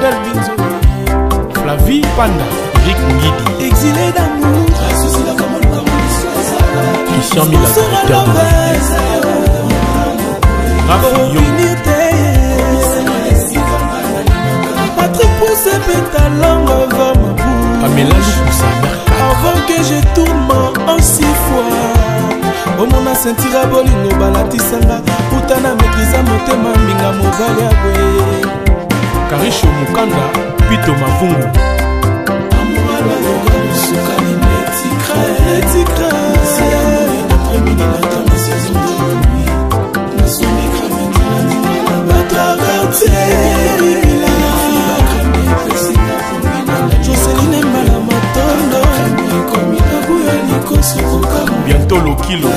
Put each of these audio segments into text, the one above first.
Emmanuel Binzo, Flavie Panda, Rick Ngidi, exilé d'amour, Christian Mila, directeur de Patrick Pousse Pétalang avant ma boue. Pamela Lukusa, avant que je tourne en 6 fois. Au mon asentira bolingo balatisanga Putana maîtrisa motema minga mobali abwe. Karisho Mukanda, Pito Mavungu, Amouala yoga musuka ni netikra. Si amouri d'après midi n'attend les saisons de nuit. Ne sont mes cramés qui n'a dit la batra quartier. bientôt le kilo.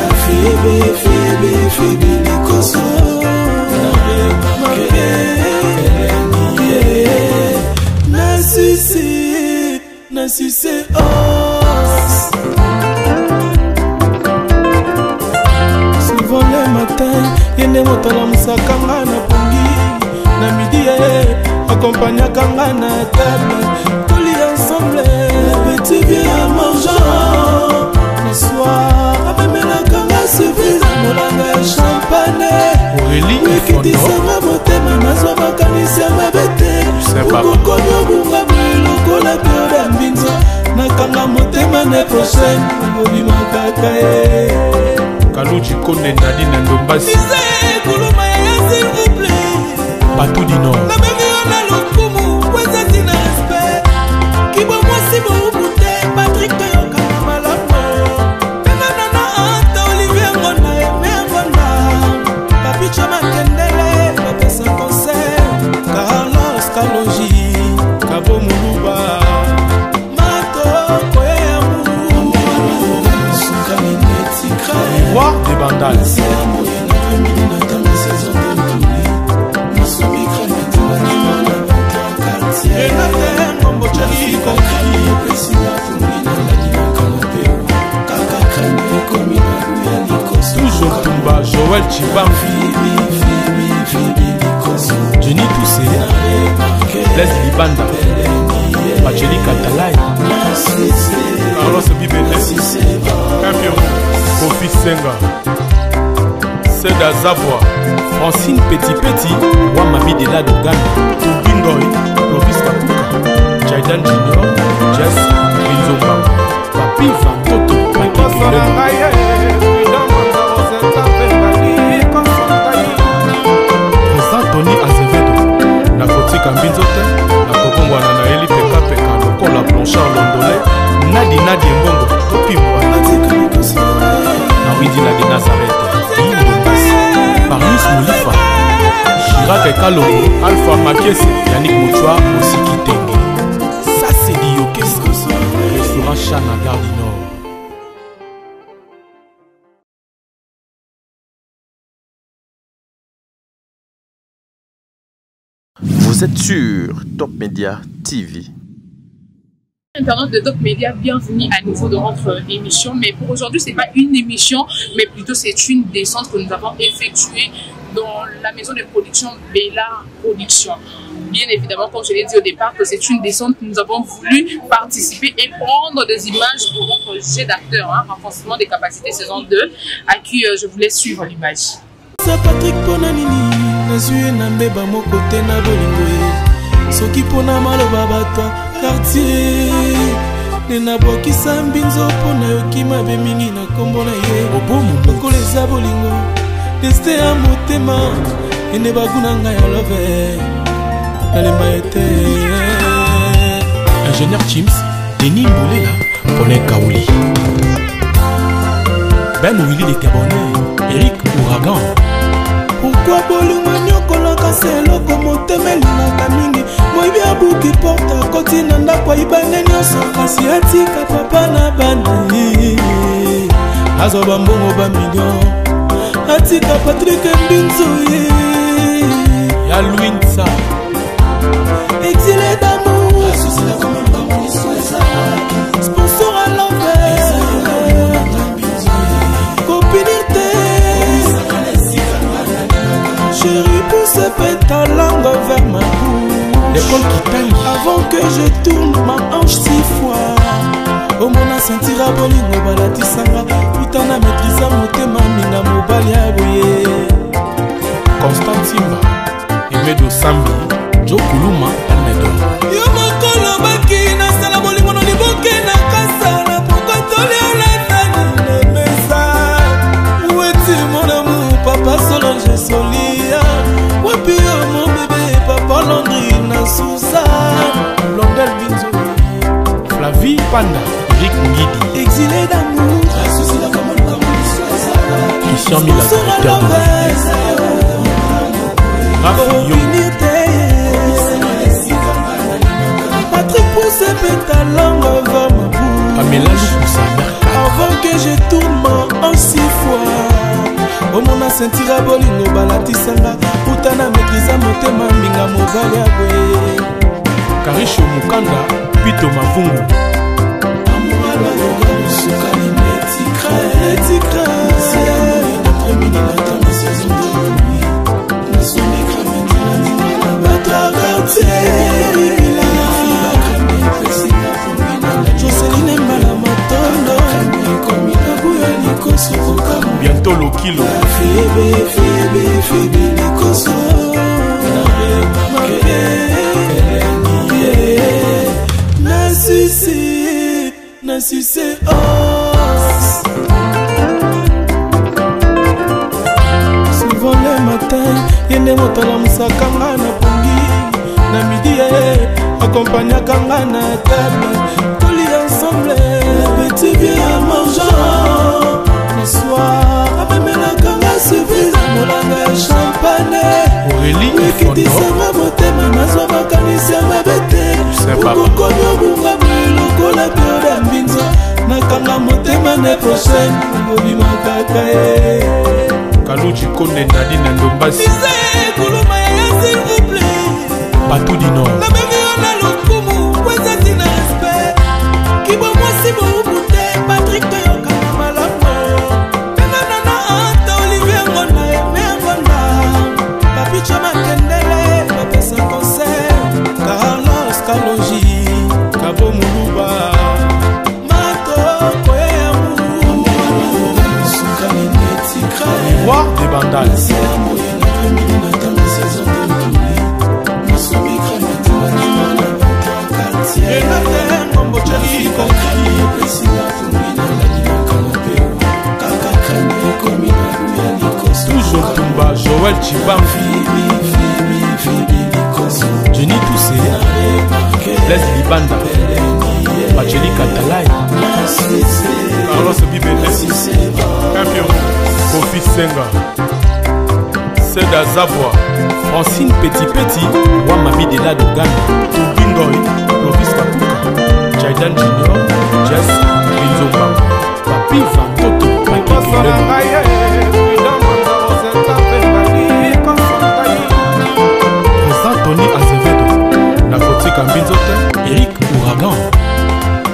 Nassissé souvent le matin, yende motala musakanga na pongi. Na midi accompagnaka nga na table. Toli ensemble, le petit vieux mangeant. Le soir, amemelaka nga service molanga ya champagne. Aurélie Wikitisanga motema nazwa makanisi ya mabete. Ukokomi obunga lokola pioda mbinzo. Nakanga motema ne prochaine obimaka ye. Kaluchi Konde Nadine Ndombasi Kuluma ya s'il vous plaît. Batou du Nord. La même on a le kumu, kweza tina respect. Kibo mwasi mwubute, Patrick Toyoka na malama. Pena nana anta Olivier Ngona, eme Ngona. Papi Chama Kendele, papi sa concert. Carlos Kalonji, Kabo Muluba. Mato, koye amu. Sukani netikra. Roi des Bandales. Toujours Tumba, Joël Chibam, Jenny Toussé, Leslie Banda, Pacheli Katalai, Carlos Bibele, Campion, Kofi Senga, Seda Zabwa, Francine Petit, Wamami de la Dogana, Tubingoy, Lovis Kapuka, Jaidan Junior, Jess, Binzomba, Papi Vantoto, Patrick Président Tony Azevedo, Nakotika Mbinzote, Nakokongwana na Eli Peka Lokola Blanchard Londolais, Nadi Mbongo, Topimwa, Nawidi la de Nazareth, Marius Moulifa, Chirac Kalongo, Alpha Makiese, Yannick Mouchoua, Osiki Tenge. Ça c'est dit au restaurant Chana Gare du Nord. Vous êtes sur Top Media TV. Internaute de Top Media, bienvenue à nouveau dans notre émission. Mais pour aujourd'hui, ce n'est pas une émission, mais plutôt c'est une descente que nous avons effectuée dans la maison de production Bella Production. Bien évidemment, comme je l'ai dit au départ, que c'est une descente que nous avons voulu participer et prendre des images pour notre jeu d'acteur, hein, renforcement des capacités saison 2, à qui je vous laisse suivre l'image. Patrick Ponanini, nazue na mbeba moko te na bolingo. Soki pona maloba bato quartier nena bokisa mbinzo pona yoki mabe mingi na kombo na ye lokola eza bolingo destin ya motema ene baguna ngai ya love nalemba ete Ingénieur Chims, Denis Moulela, Paulin Kaouli, Ben Willy les Gabonais, Eric Ouragan. Pourquoi bolingo nyokolaka seloko motema elingaka mingi moyibi abuki porte akoti na ndako ayibane nyonso kasi atika papa na bana azwa bambongo bamillion atika Patrick Mbinzo ya Louinsa exilé d'amour sponsor à l'envers copinité chérie pousse ta langue vers ma boue l'école Kitali. Avant que je tourne ma hanche 6 fois. Au mon sentir à bolingo balatisanga. Putana maîtrisa motema minga mobali ya boye. Constant Simba, Emedo Sambi, Joe Kuluma, Almedo. Yo mokolo baki na sala bolingo no liboke na kasala. Pourquoi toli olanda na mesa. Oueti mon amour, papa Solange Solia. Wapi yo mon bébé, papa Landry na Suzanne. Blondel Binzo, Flavie Panda, Eric Ngidi. Exilé d'amour, Christian Mila, directeur de Patrick Pousse pétalangue vers ma bouche. Pamela Loussa. Avant que je tourne en 6 fois. Au mon sentir à bolingo balatisanga. Utana maîtrisa motema minga mobali ya boye. Karisho Mukanda, Pito Mavungu. Joseline Mbala Matondo. Bientôt le kilo. Febe Nikoso. Na succès os. Souvent le matin, yende motala musakanga na pongi. Na midi accompagnaka nga na table. Toli ensemble, petit vieux à mangeant. Le soir, amemelaka nga surprise. Molanga champagne. Aurélie Wikidisanga motema nazwa makanisi ya mabete. Ukokoni obunga lokola pioda mbinzo. Nakanga motema ne prochaine. Ngobima kaka Kaluchi Konde Nadine Ndombasi. Ise kuluma ya s'il vous plaît. Batou du Nord. La même on a le kumu. Weza tina respect. Kibo mwasi moubute. Patrick Toyoka malamo. Nana nana anta Olivier Ngona eme Ngona. Papi Chama Kendele. Papesa concert. Carlos Kalonji. Kabo Muluba. Mato Koye Amou. Roi des Bandales. Toujours Tumba, Joël Chibamfi, Jenny Toussé, Les Libanda, Bacheli Katalai, Carlos Bibele, Campion, Kofi Senga, Seda Zavoie, Francine Petit, Wamabi de la Dogana, Tubingoy, Lovis Kapuka, Jaidan Junior, Jess, Binzomba, Papi Vantoto, Papi Président Tony Azevedo, Nakoti Kambinzote, Eric Ouragan.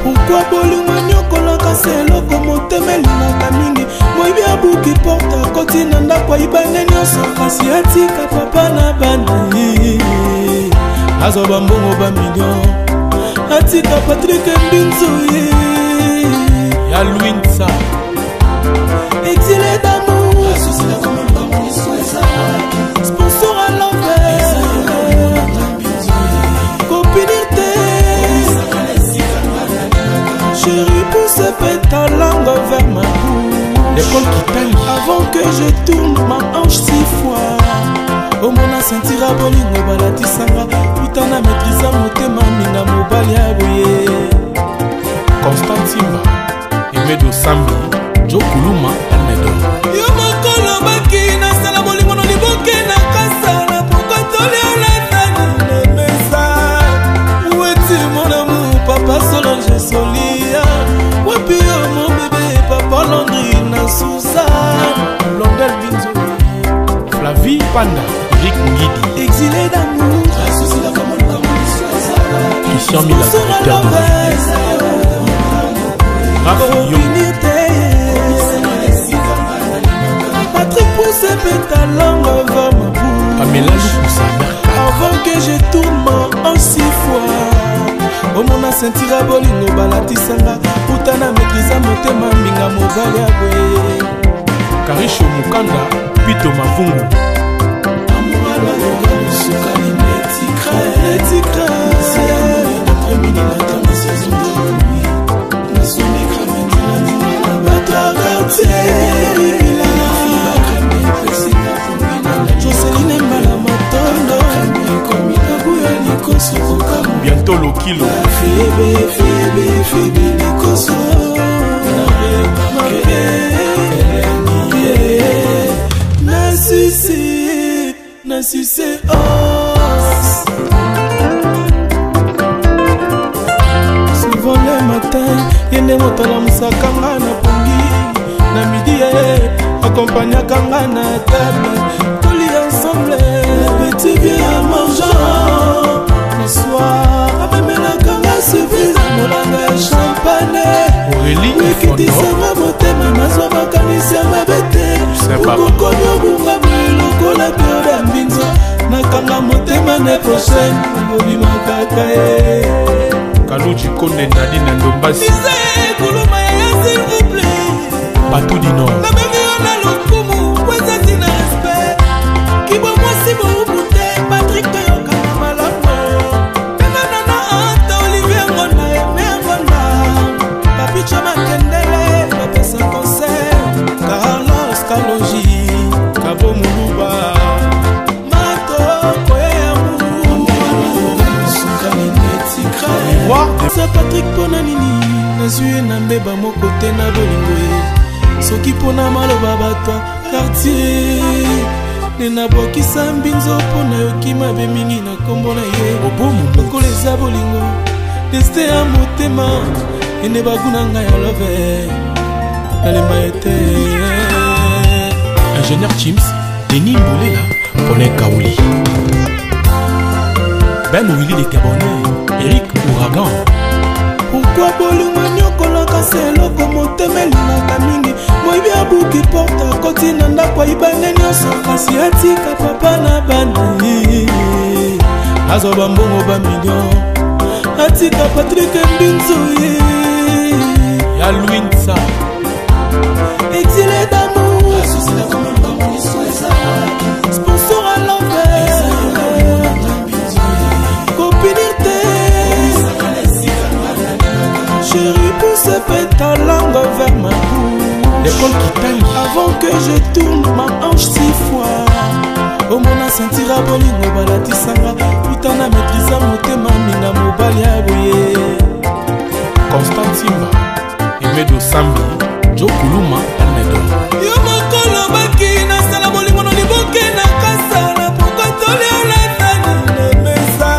Pourquoi bolingo nyokolaka seloko motema elingaka mingi moyibi abuki porte akoti na ndako ayibane nyonso kasi atika papa na bana ye azwa bambongo bamillion atika Patrick Mbinzo ye ya Louinsa exilé d'amour sponsor à l'envers copinité chérie pousse ta langue vers ma bouche. L'école Kitali. Avant que je tourne ma hanche 6 fois. Au mon sentir à bolingo balatisanga. Putana maîtrisa motema minga mobali ya boye. Constant Simba, Emedo Sambi, Joe Kuluma, Almedo. Yo mokolo baki na sala bolingo no liboke na kasala. Pourquoi toli olanda na mesa. Oueti mon amour, papa Solange Solia. Wapi yo mon bébé, papa Landry na Suzanne. Blondel Binzo, Flavie Panda, Eric Ngidi. Exilé d'amour. Christian Mila, directeur de Patrick Pousse pétalangue vers ma bouche. Pamela Loussa. Avant que je tourne en sentira bolingo balatisanga utana maîtrise motema minga mobali ya boye Karisho Mukanda Pito Mavungu Joseline Mbala Matondo bientôt le kilo Nassissé os souvent le matin yende motala musakanga na pongi na midi accompagnakanga na table toli ensemble petit bien à mangeant le soir amemelakanga service molanga ya champagne ekitisanga motema nazwa makanisi ya mabete okokomi obunga lokola peo ya mbinzo nakanga motema ne prochaine obimakaka ye Kaluji Konde Nadine Ndombasi kuluma ya s'il vous plaît Patou du Nord nabengiyo na lokumu kwezati na respect kibwa mwasi boubute Patrick toyokana malamu penganana anta Olivier Ngonda eme Ngonda papicho makendele bapesa concert Carlos Kaloji Kabo Muluba Matoko sa Patrick pona nini nazwi na mbeba moko te na bolingo ye soki pona maloba bato quartier nde nabwakisa mbinzo mpona yoki mabe mingi na kombo na ye lokola eza bolingo destin ya motema ende baguna ngai ya love nalemba ete Ingénieur Chims Denis Mbolela Paulin Kaouli Ben Willy les Gabonais Eric Ouragan pourquoi bolingo nyokolaka se eloko motema elingaka mingi moyibi abuki porte akoti na ndako ayibane nyonso kasi atika papa na bana azwa bambongo bamillion atika Patrik Mbinzo ye ya Louinsa exilé d'amour sponsor à l'envers copinité chérie pousse ta langue vers ma bouche l'école qui taille avant que je tourne ma hanche 6 fois omona sentira bolingo balatisanga utana maîtrise motema minga mobali ya boye Constant Simba Emedo Sambi Joe Kuluma Almedo yo mokolo baki nasala bolingo no liboke na kasala pokotoli olatani na mesa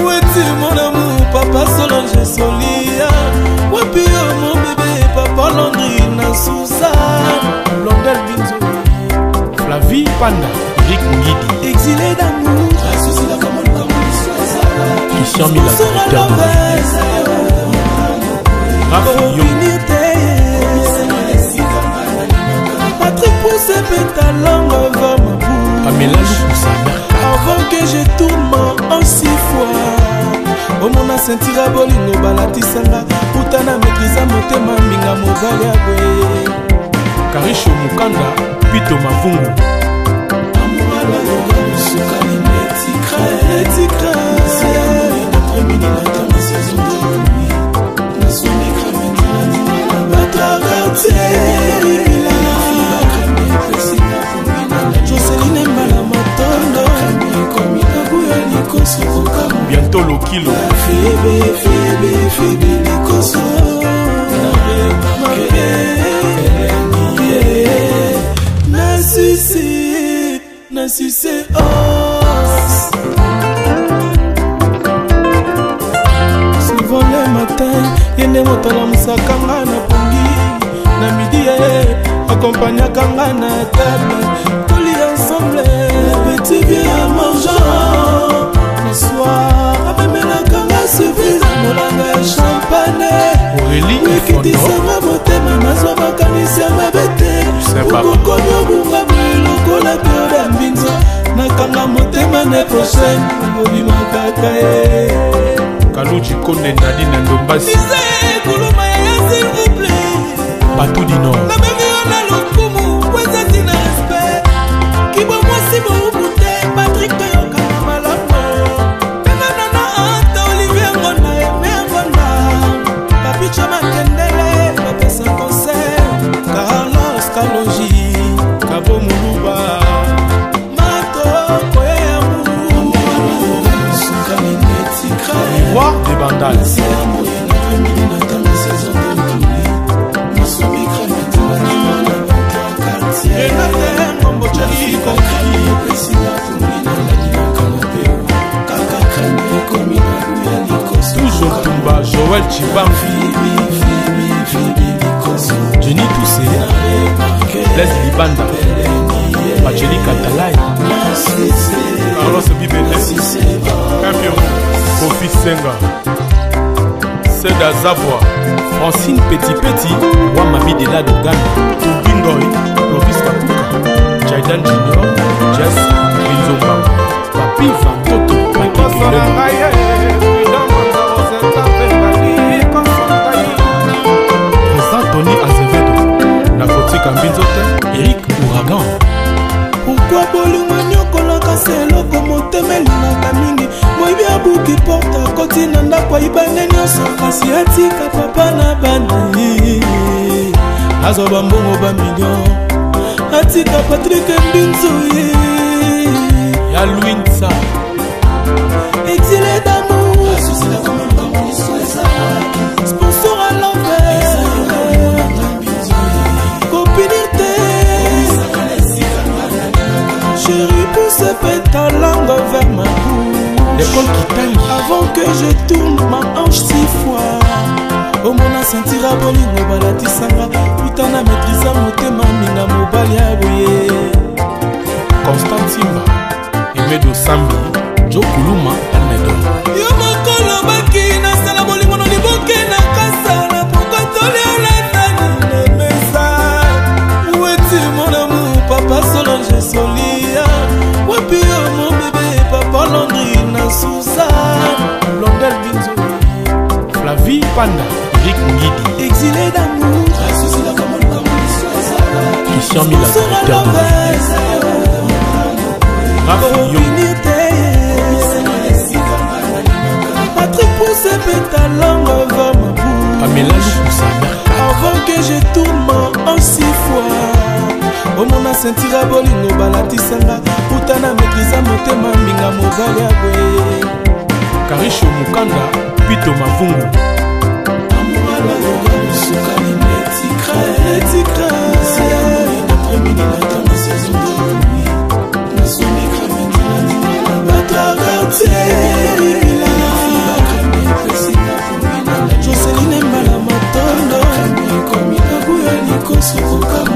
weti mon amour papa Solange Solia wapi yo mon bébé papa Landry na Suzanne Blondel Binzo Flavie Panda Eric Ngidi exilé d'amour Christian Mila directeur de Raphaël Yo Patrick pousse ta langue vers ma bouche Pamela Lukusa avant que je tourne en 6 fois omona sentira bolingo balatisanga utana maîtrise motema minga mobali ya boye Karisho Mukanda Pito Mavungu Joseline Mbala Matondo bientôt le kilo Nassissé os souvent le matin yende motala musakanga na pongi na midi accompagnakanga na table toli ensemble petit bien à mangeant le soir amemelakanga service molanga ya champagne ekitisanga motema nazwa makanisi ya mabete okokomi obunga lokola peo ya mbinzo nakanga motema ne prochaine obimakaka ye Kaluji Kone Nadine Ndombasi kuluma ya s'il vous plaît Batou du Nord na bengi ona lokumu kweza tina respect kibo mwasi boubute Patrick Toyoka malamu penana na anta Olivier Ngona eme Ngona Papicha Makendele bapesa concert Carlos Kaloji Kabo Muluba Mato Koyamu Roi des Bandales toujours Tumba Joël Chibambi Jenny Toussé Les Libanda Bacheli Katalai Carlos Bibele Campion Kofi Senga Seda Zabwa Francine Petit Petit Wamami de la Dogan Tubingoy Lovis Kakuka Jaidan Junior Jess Binzomba Papi Vantoto Tony Azevedo Nakoti Kambinzote Eric Ouragan. Pourquoi bolingo nyokolaka selo komotemelinaka mingi moyibi abuki porta koti na ndako ayibane nyonso kasi atika papa na bani azoba mbongo bamillion atika Patrick Mbinzo ya Louinsa exilé d'amour sponsor à l'envers copinité chérie pousse ta langue vers ma bouche l'école qui taille avant que je tourne ma hanche 6 fois au mona sentira bolingo balatisanga utana maîtrisa motema minga mobali ya boye Constant Simba Emedo Sambi Joe Kuluma Almedo yo mokolo baki nasala bolingo no liboke na kasala pokotoli olandani nemesa weti mon amour papa Solange Solia wapi yo mon bébé papa Landry na Suzanne Blondel Binzo Flavie Panda Eric Ngidi exilé d'amour Christian Mila directeur de Patrick pousse ta langue vers ma bouche Pamela Moussa avant que je tourne ma hanche 6 fois au mona sentira bolingo balatisanga utana maîtrisa motema minga mobali ya boye Karisho Mukanda Pito Mavungu Joseline Mbala Matondo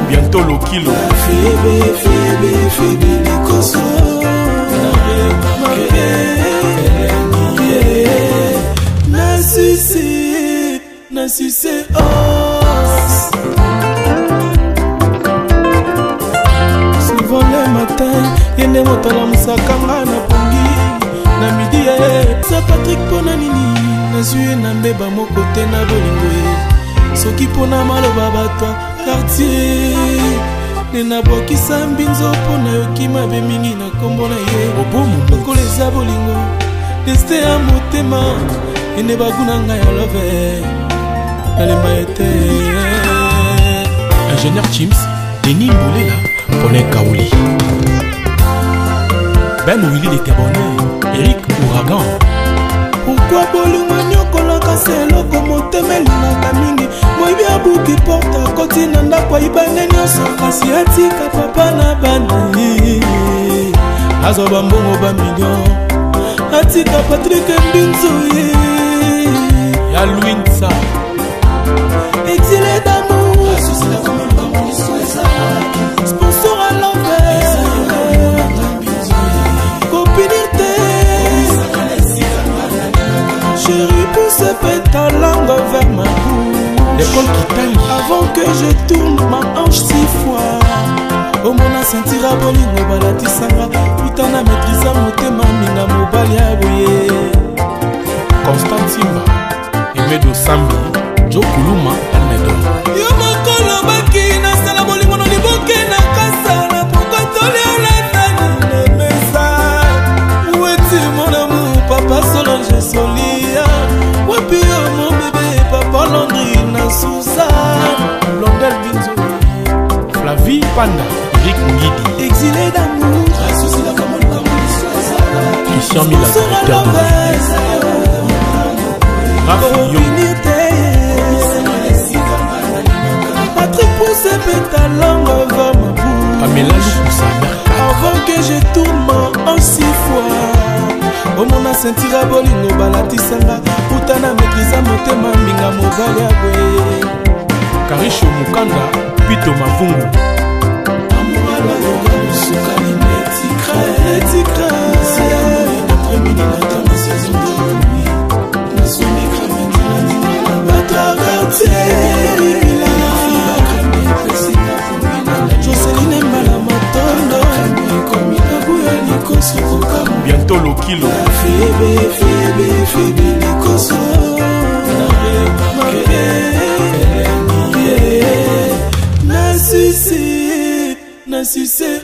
bientôt le kilo Febe Likoso na succès os souvent le matin yende motala musakanga na pongi na midi sa Patrick pona nini nazwi na mbeba moko te na bolingo ye soki pona maloba bato quartier nena bokisa mbinzo pona yoki mabe mingi na kombo na ye obomu lokola eza bolingo destin ya motema ene baguna ngai ya love nalemba ete ingénieur Chims Denis Moulela Paulin Kaouli Ben Willy de Tebonne Eric Ouragan. Pourquoi bolingo nyokolaka seloko motemelinaka mingi moyibi abuki porta koti na ndako ayibane nyonso kasi atika papa na bani azoba mbongo bamillion atika Patrick Mbinzo ya Louinsa exilé d'amour sponsor à l'envers copinité chérie pousse ta langue vers ma bouche l'école qui taille avant que je tourne ma hanche 6 fois au mona sentira bolingo balatisanga utana maîtrisa motema minga mobali ya boye Constant Simba Jo Kuluma Almedo. Yo mokolo baki nasala bolingo no liboke na kasala poko toliolesani na mesa. Weti mon amour papa Solange Solia. Wapi yo mon bébé papa Landrine Suzanne. Blondel Binzo. Flavie Panda. Eric Ngidi. Exilé d'amour. Christian Mila. Rafi Yo. Patrick pousse ta langue vers ma bouche. Pamela Lukusa. Avant que je tourne en 6 fois. Au mon asentira bolingo balatisanga. Putana maîtrisa motema minga mobali abwe. Karisho Mukanda. Pito Mavungu. Bientôt le kilo. Succès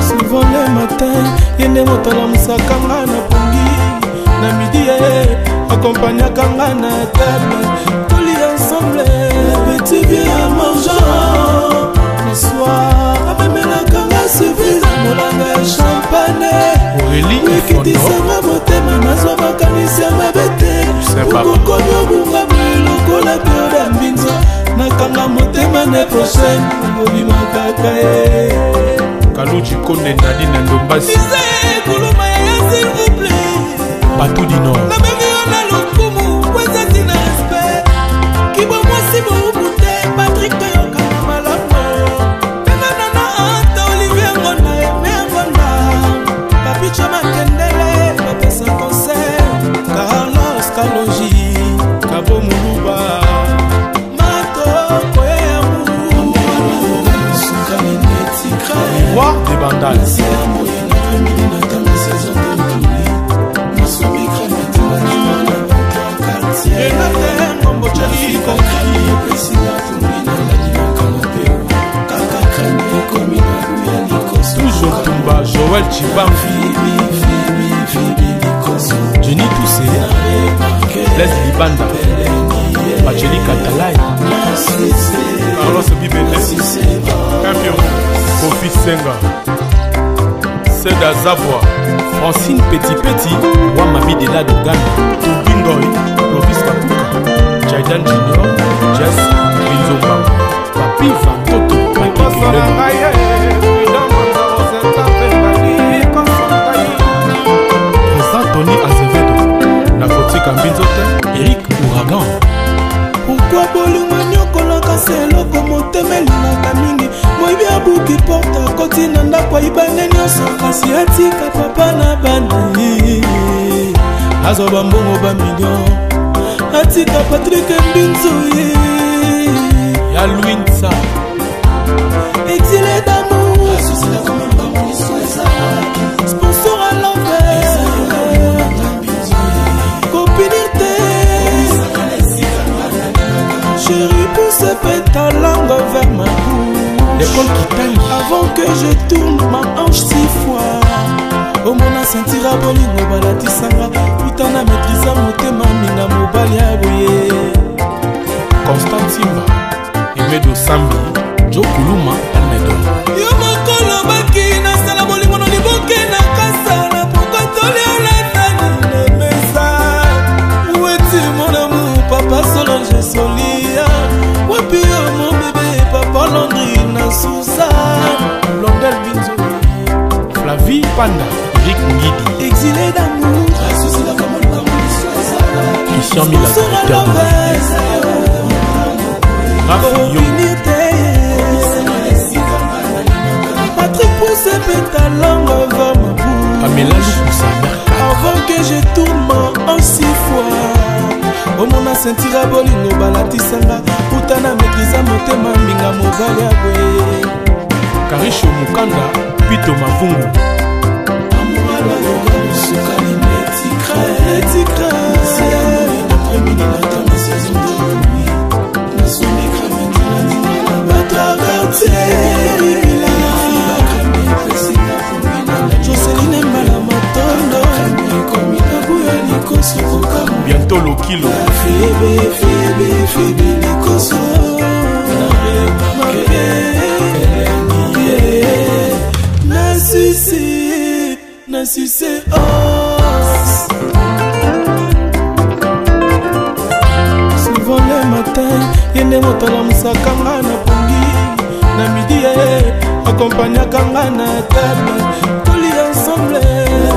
souvent le matin yende motala musakanga na pongi na midi accompagnaka nga na table toli ensemble petit bien mangeant le soir amemelaka nga surprise molanga ya champagne ekitisanga motema nazwa makanisi ya mabe te okokomi obunga lokola pioda mbinzo nakanga motema ne prochaine obimakaka ye Kaluji Konde Nadine Ndombasi kuluma ya s'il vous plaît Batou du Nord la même on a l'okumu kweza tina respect kibo mwasi boubute Patrick Toyoka malamu penana anta Olivier Ngonda eme Ngonda Papi Chama Kendele bapesa concert Carlos Kaloji Kabo Muluba Roi des Bandales toujours Tumba Joël Chibamfi Jenny Toussé Les Libanda Bacheli Katalai Carlos Bibele Campion Kofi Senga Seda Zavoie Francine Petit Wamami de la Dogana Tubingoy Lovis Kapuka Jaidan Junior Jess Binzomba Papi Vantoto Papi Président Tony Azevedo Nakotika Mbinzote Eric Ouragan. Pourquoi bolingo nyokolaka seloko motema elingaka mingi moyibi abuki porte akoti na ndako ayibane nyonso kasi atika papa na bana azwa bambongo bamillion atika Patrick Mbinzo ya Louinsa exilé d'amour sponsor à l'envers copinité chérie pousse ta langue vers ma bouche l'école qui taille avant que je tourne ma hanche 6 fois au mona sentira bolingo balatisanga putana maîtrisa motema minga mobali aboye Constant Simba Emedo Sambi Jo Kuluma Almedo yo mokolo baki nasala bolingo no liboke na kasala poko toliolesani na mesa weti mon amour papa Solange Solia wapi yo mon bébé papa Landrine Suzanne Blondel Binzo Flavie Panda Eric Ngidi exilé d'amour Christian Mila Rafi Yo Patrick pousse ta langue vers ma bouche Pamela Lukusa avant que je tourne en 6 fois au mon asentira bolingo balatisanga putana maîtrisa motema minga mobali abwe Karisho Mukanda Pito Mavungu Amour à la Bientôt le kilo. Souvent le matin, yende motala musakanga na pongi. Na midi, accompagnakanga na table. Toli ensemble,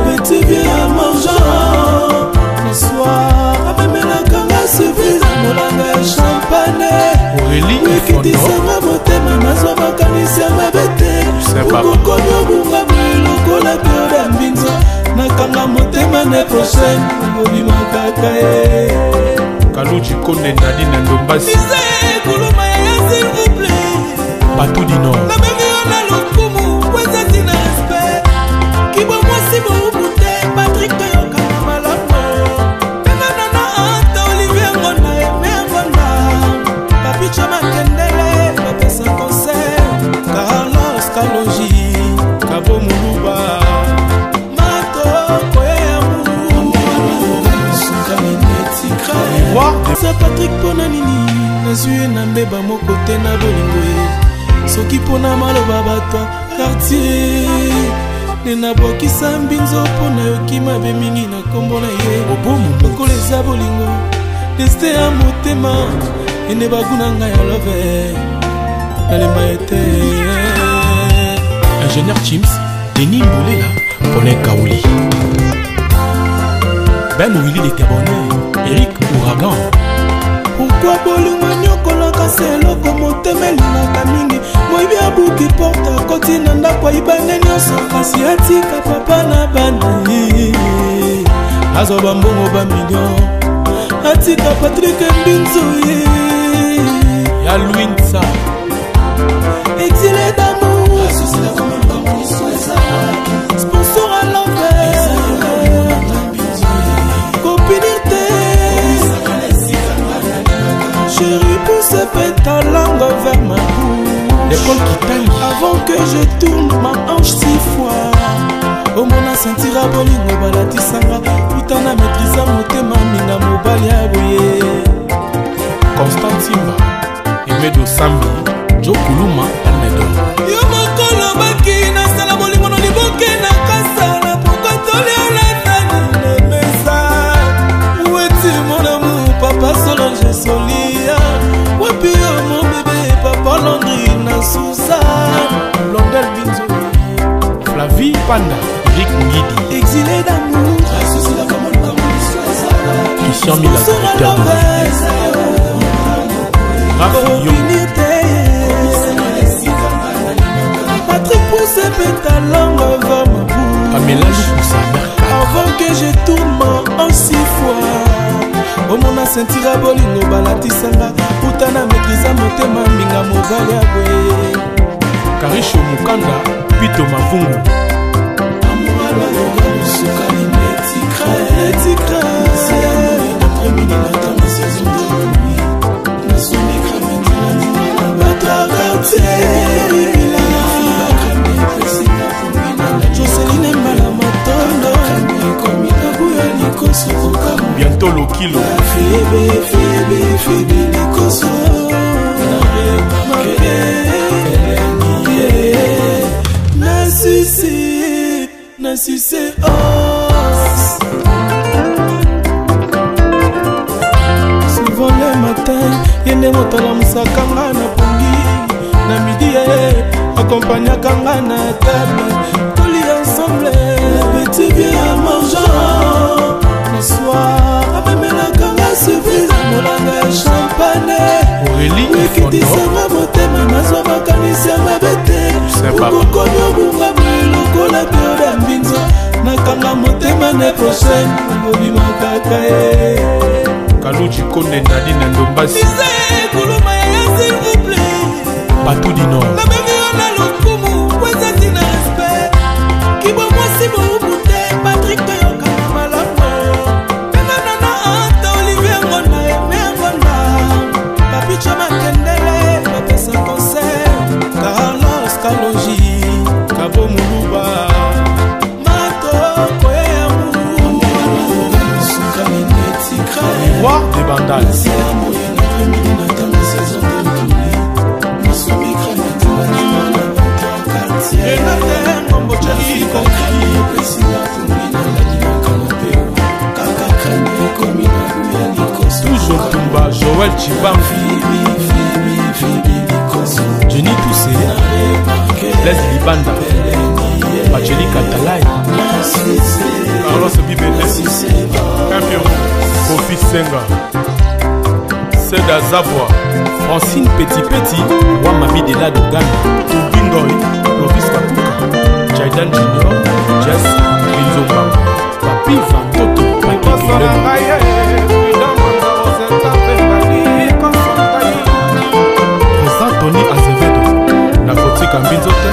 petit bien à mangeant. Le soir, abemelakanga surprise, molanga champagne. Aurélie Wikidisanga motema, nazwa makanisi ya mabete. Ukokomi obunga lokola bioda mbinzo. Nakanga motema ne prochaine, ngobima kaka Kaluchi Kone Nadine Ndombasi. Misé kuluma ya s'il vous plaît. Batou du Nord. Na bengi ona lokumu, weza tina respect. Kibo mwasi moubute, Patrick Toyoka na malamu. Pena nana anta Olivier Ngona eme Ngona. Papicha Makendele, bapesa concert. Carlos Kalonji, Kabo Muluba. Mato Koyamu. Sa Patrick pona nini nazwi na mbeba moko te na bolingo ye soki pona maloba bato quartier nde nabwakisa mbinzo mpona yoki mabe mingi na nkombo na ye lokola eza bolingo deste ya motema ene baguna ngai ya love nalemba ete Ingénieur Chims, Denis Moulela, Paulin Kaouli. Ben Willy les Gabonais, Eric Ouragan. Pourquoi bolingo nyokolaka se eloko motema elingaka mingi moyibi abuki porte akoti na ndako ayibane nyonso kasi atika papa na bana azwa bambongo bamillion atika Patrick Mbinzo Ya Louinsa exilé d'amour sponsor à l'envers copinité chérie pousse ta langue vers ma bouche l'école qui taille avant que je tourne ma hanche 6 fois omona sentira bolingo balatisanga utana maîtrisa motema minga mobali ya boye Constant Simba Emedo Sambi Joe Kuluma Almedo yo mokolo baki nasala bolingo no liboke na kasala pokotoli olandani na mesa weti mon amour papa Solange Solia wapi yo mon bébé papa Landry na Suzanne Blondel Binzo Flavie Panda Eric Ngidi exilé d'amour Christian Mila directeur de Raph Yo Patrick pousse ta langue vers ma bouche Pamela Moussa avant que je tourne en 6 fois omona sentira bolingo balatisanga utana maîtrisa motema minga mobali ya boye Karisho Mukanda Pito Mavungu Joseline Mbala Matondo Bientôt le kilo Phoebe Likoso na succès os souvent le matin yende motala musakanga na pongi na midi accompagnakanga na table toli ensemble petit bien à mangeant le soir abemelakanga surprise molanga champagne Aurélie wikidisanga motema nazwa makanisi ya mabete ukokomi obunga lokola bioda mbinzo nakanga motema ne prochaine ngobima kaka Kaluchi Kone Nadine Ndombasi Misé kuluma ya s'il vous plaît Batou du Nord na bengi ona lokumu weza tina respect kibo mwasi moubute Patrick Toyoka na malamu Bandal. Toujours Tumba, Joël Chibamfi, Jenny Toussé, Leslie Banda, Bacheli Katalai, Carlos Bibele, Campion, Kofi Senga, Seda Zavoie, Francine Petit, Wamabi de la Dogana, Tubingoy, Lovis Kapuka, Jaidan Junior, Jess, Binzomba, Papi Vantoto, Papi Président Tony Azevedo, Nakotika Mbinzote,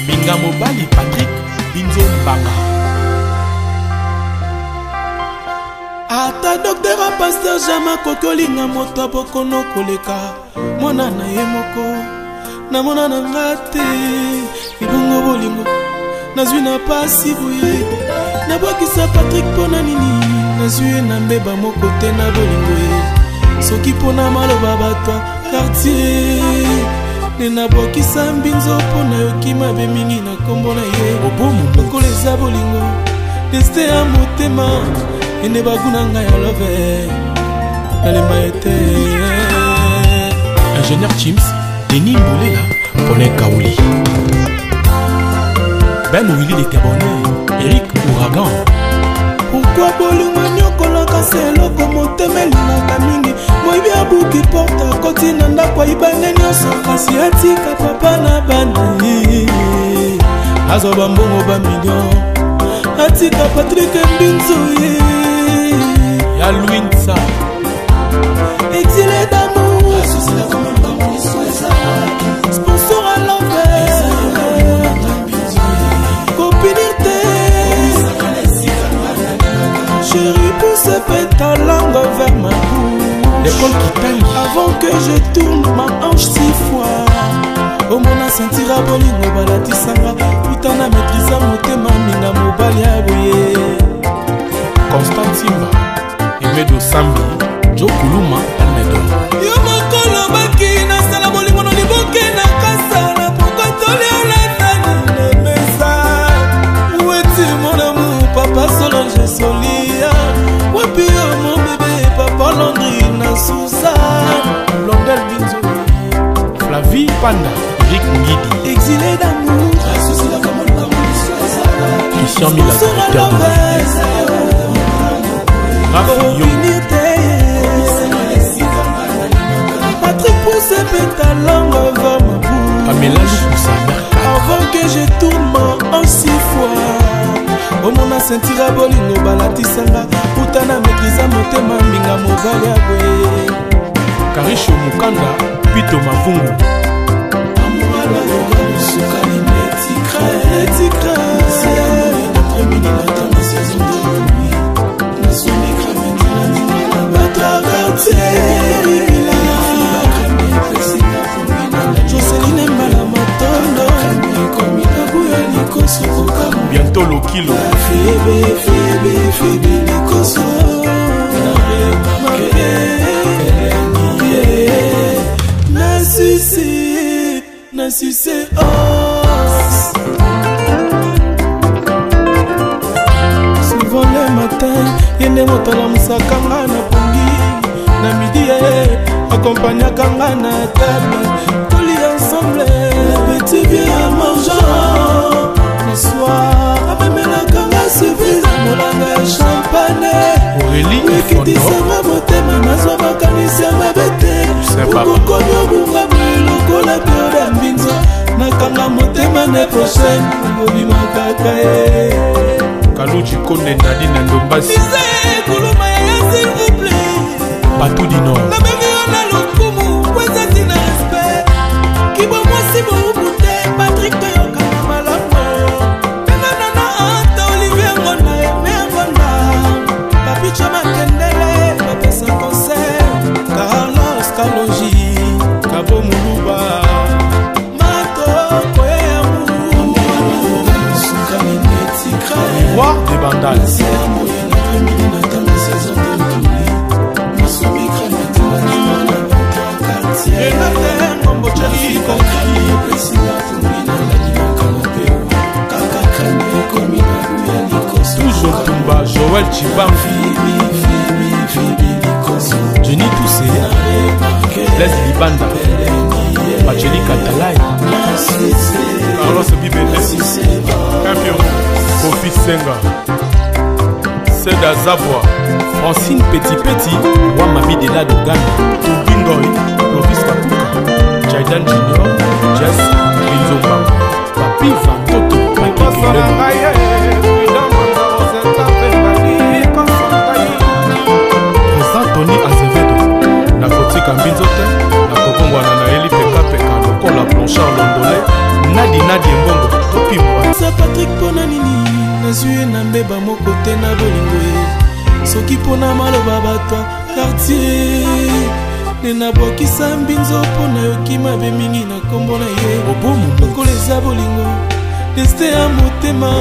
Binga Mobali Patrick Binzo Mbanga. Ata docteur a pasteur Jama kokolinga moto bokono koleka mona na ye moko na mona na ngate ibongo bolingo nazwi na pasi boye na bokisa Patrick pona nini nazwi na mbeba moko te na bolingo ye soki pona maloba bato quartier ne na bokisa mbinzo pona yoki mabe mingi na kombo na ye okoleza bolingo deste ya motema ene baguna ngai ya love nalemba ete Ingénieur Chims, Denis Moulela, Paulin Kaouli, Ben Willy les Gabonais, Eric Ouragan. Pourquoi bolingo nyokolaka seloko motema elingaka mingi moyibi abuki porte akoti na ndako ayibane nyonso kasi atika papa na bana azwa bambongo bamillion atika Patrick Mbinzo Ya Louinsa exilé d'amour sponsor à l'envers copinité chérie pousse ta langue vers ma bouche l'école qui taille avant que je tourne ma hanche 6 fois au mona sentira bolingo balatisanga putana maîtrisa motema minga mobali ya boye Constant Simba Emedo Sambi Joe Kuluma Almedo yo mokolo baki nasala bolingo no liboke na kasala pokotoli olandani na mesa weti mon amour papa Solange Solia wapi yo mon bébé papa Landry na Suzanne Blondel Binzo Flavie Panda Eric Ngidi exilé d'amour Christian Mila Victor Patrick pousse ta langue vers ma bouche Pamela Moussa avant que je tourne en 6 fois au mona sentira bolingo balatisanga utana maîtrisa motema minga mobali ya boye Karisho Mukanda Pito Mavungu amala yoga musukani netikra Joseline Mbala Matondo Abuya Nikoso Bientôt le kilo Febe Nikoso Na sucé os souvent le matin yende motala musakanga na pongi na midi accompagnakanga na table toli ensemble le petit vieux à mangeant le soir amemelakanga surprise molanga ya champagne wekitisanga motema nazwa makanisi ya mabe te okokomi obunga lokola pioda mbinzo nakanga motema ne prochaine obimakaka ye Kaluchi Konde Nadi Nandombasi kuluma ya s'il vous plaît Batou du Nord nabengi yo na lokumu kwezasi na respect kibomwasi boubute Patrick toyokana malamu penganana anta Olivier Ngonda eme Ngonda papicha makendele bapesa concert Carlos Kalonji Kabo Muluba matoko yamu Roi des Bandals Joël Chibambi, Jenny Toussé, Les Libanda, Macheli Katalai, Carlos Bibele, Campion, Kofi Senga, Seda Zavoie, Francine Petit, Wamabi de la Dogana, Tubingoy, Lovis Kapuka, Jaidan Junior, Jess, Linzomba, Papi Vantoto, Papi Tony Azevedo, na kotika mbinzo te, na kokongwana na eli peka lokola Blanchard Londolais, Nadi Mbongo, topimwa. Sa Patrick pona nini, nazue na mbeba moko te na bolingo ye. Soki pona maloba batwa quartier, nena bokisa mbinzo pona yoki mabe mingi na kombo na ye. Obomu lokola eza bolingo, deste ya motema,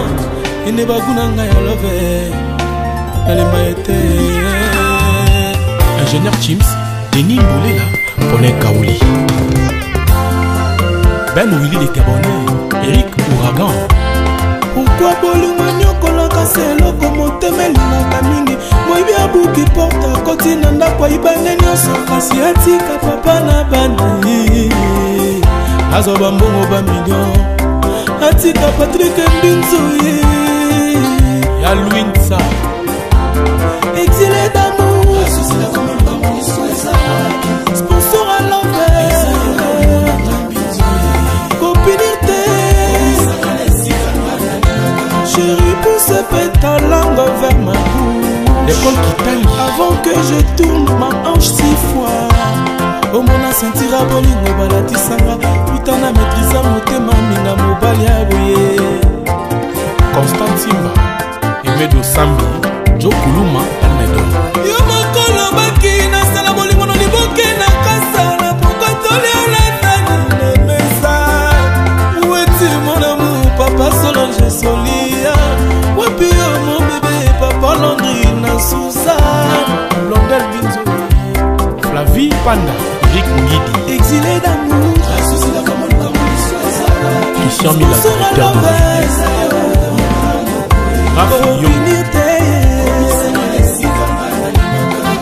ene baguna ngai ya love, nalemba ete. Ingénieur Chims, Denis Mboulela, Paulin Kaouli, Ben Willy de Cabonnet, Eric Ouragan. Pourquoi bolingo nyokolaka se eloko motema elingaka mingi, moyibi abuki porte akoti na ndako ayibane nyonso, kasi atika papa na bana ye azwa bambongo bamillion, atika Patrick Mbinzo ye ya Louinsa exilé d'amour, sponsor à l'envers, copinité, chérie pousse ta langue vers ma bouche, l'école qui taille avant que je tourne ma hanche 6 fois. Au mona sentira bolingo balatisanga, putana maîtrisa motema minga mobali ya boye. Constant Simba, Emedo Sambi, Joe Kuluma, Almedo. Yo mokolo baki na sala bolingo no liboke na kasa na pokotoli olatani na mesa. Où est-il mon amour, papa Solange Solia? Wapi yo mon bébé, papa Landry na Sousa? Londel Binzo, Flavie Panda, Eric Ngidi, exilé d'amour, Christian Mila, directeur de Rafi Yo,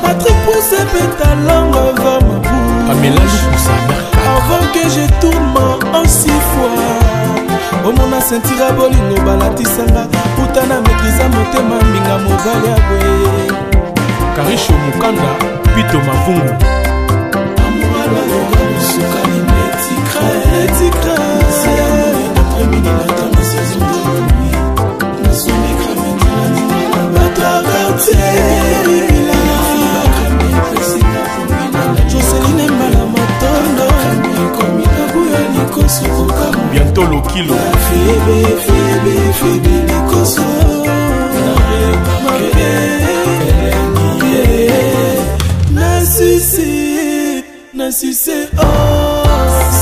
Patrick pousse ta langue vers ma bouche, Pamela Lukusa, avant que je tourne en 6 fois. Au mona sentira bolingo balatisanga, putana maîtrisa motema minga mobali ya boye. Karisho Mukanda, Pito Mavungu, Joseline Mbala Matondo, bientôt le kilo. Nassissé os.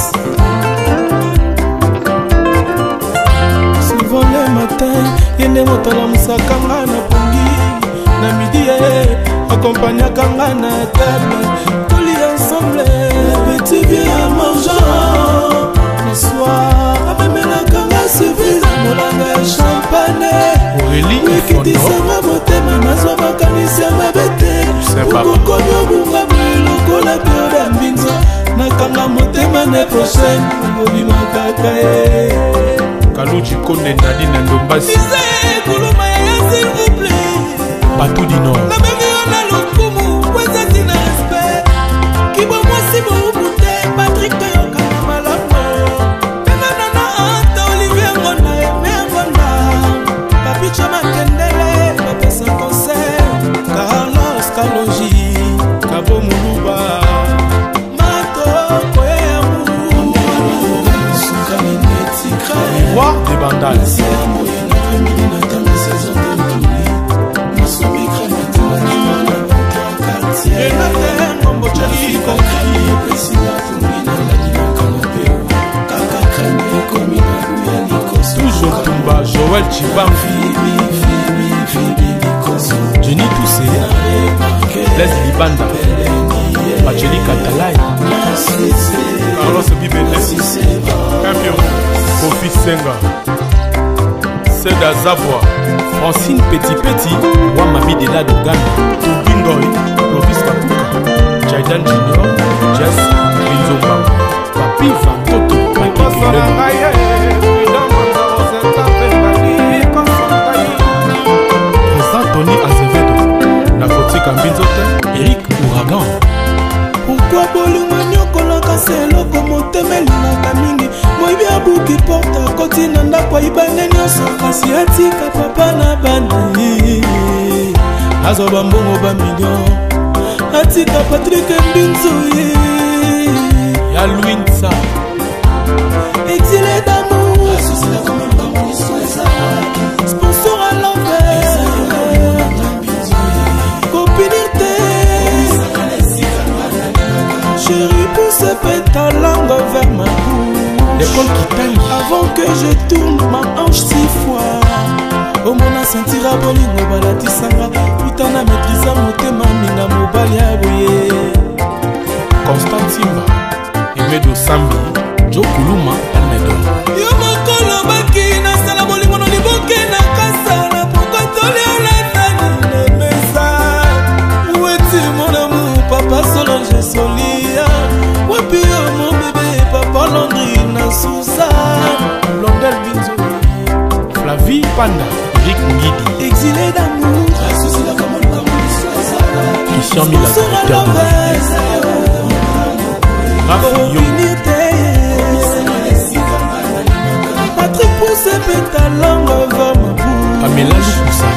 Souvent le matin, yende motala musakanga na pongi, na midi accompagnakanga na table, toli ensemble, petit bien à mangeant. Le soir, abemelakanga surprise, molanga champagne. Aurélie Wikitisanga motema nazwa makanisi ya mabete, ukokomi obunga lokola bioda mbinzo, nakanga motema ne prochaine, ngobima kaka ye. Kaluji Konde Nadi na Ndombasi, kuluma ya s'il vous plaît, Patou du Nord, na bengi wana lokumu, weza tina respect, kibo mwasi boubute, Patrick Toyoka malamu, penana na anta Olivier Ngona, Eme Ngona, Papi Chama Kendele, Papesa Conseil, Carlos Kaloji, Kabo Muluba, Mato Koyamu, Roi des Bandales, toujours Tumba, Joël Chibambi, Jenny Toussé, Les Libanda, Macheli Katalai, Carlos Bibele, Campion, Kofi Senga, Seda Zavwa, Francine Petit Petit, Wamami de la Dogana, Tubingoy, Clovis Kakuka, Jaidan Junior, Jess, Binzomba, Papi Vantoto, Président Tony Azevedo, Nakotika Mbinzote, Eric Ouragan. Pourquoi bolingo nyokolaka selo komotemelingaka mingi moyibi abuki porta koti na ndako ayibane nyonso kasi atika papa na bana azwa bambongo bamillion atika Patrick Mbinzo ya Louinsa exilé d'amour sponsor à l'envers copinité chérie pousse ta langue vers ma bouche l'école qui taille avant que je tourne ma hanche 6 fois omona sentira bolingo balatisanga putana maîtrisa motema minga mobali ya boye Constant Simba Emedo Sambi Jo Kuluma Almedo yo mokolo baki nasala bolingo no liboke na kasala pokotoli olandani na mesa weti mon amour papa Solange Solia wapi yo mon bébé papa Landry na Suzanne Blondel Binzo Flavie Panda Eric Ngidi exilé d'amour Christian Mila directeur de Patrick pousse ta langue vers ma bouche Pamela Loussa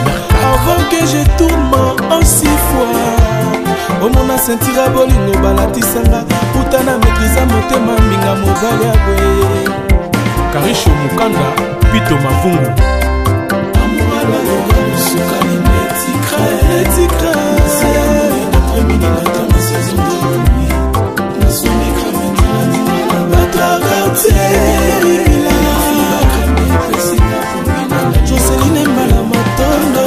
avant que je tourne en 6 fois omona sentira bolingo balatisanga utana maîtrisa motema minga mobali ya boye Karisho Mukanda Pito Mavungu Joseline Mbala Matondo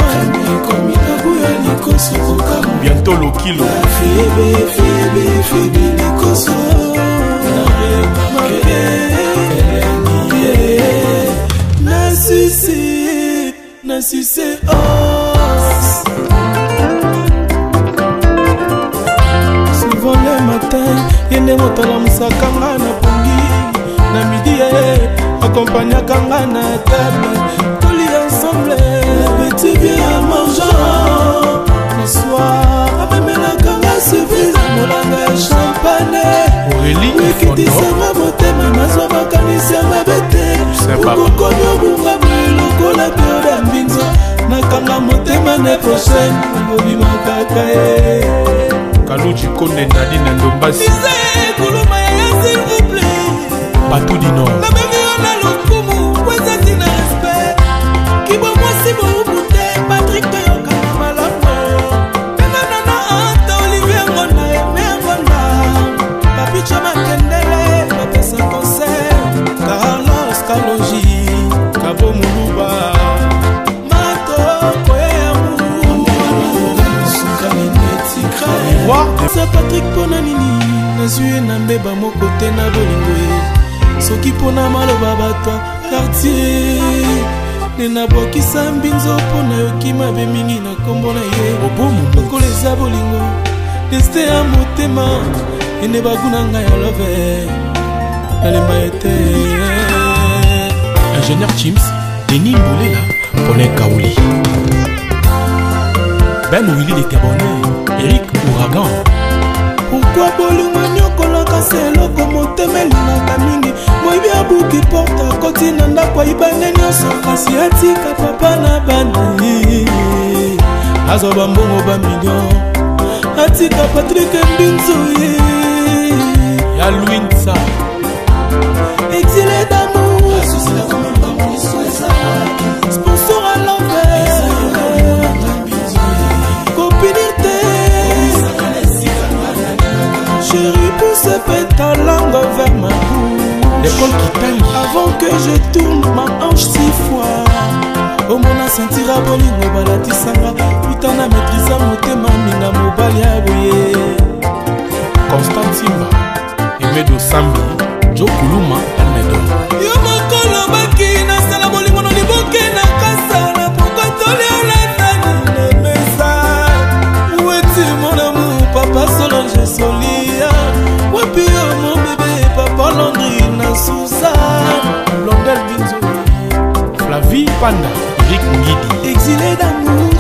bientôt le kilo Febe Likoso na succès os souvent le matin yende motala musakanga na pongi na midi accompagnakanga na table toli ensemble petit bien mangeant le soir amemelakanga surprise molanga ya champagne Aurélie wekitisanga motema nazwa makanisi ya mabete okokomi obunga lokola peo ya mbinzo nakanga motema ne prochaine obimakaka ye Kaluji Konde Nadi na Ndombasi kuluma ya s'il vous plaît Batou du Nord nabengi yo na lokumu kwezati na respect kibo mwasi boubute Patrick toyokana malamu penganana anta Olivier Ngonda eme Ngonda papicha makendele bapesa concert Carlos Kalonji Kabo Muluba Mato Koyamu Sa Patrick pona nini nazwi na mbeba moko te na bolingo ye soki pona maloba bato quartier nena bwakisa mbinzo mpona yoki mabe mingi na kombo na ye lokola eza bolingo deste ya motema ende baguna ngai ya love nalemba ete Ingénieur Chims Denis Mbolela Paulin Kaouli Ben Willy les Gabonais Eric Ouragan pourquoi bolingo nyokolaka seloko motemelingaka mingi moyibi abuki porta koti na ndako ayibane nyonso kasi atika papa na bana azwa bambongo bamillion atika Patrick Mbinzo ya Louinsa exilé d'amour sponsor à l'envers copinité chérie pousse ta langue vers ma bouche l'école qui taille avant que je tourne ma hanche 6 fois omona sentira bolingo balatisanga putana maîtrisa motema minga mobali ya boye Constant Simba Emedo Sambi Jo Kuluma Almedo yo mokolo baki nasala bolingo no liboke na Panda, Eric Ngidi, exilé d'amour,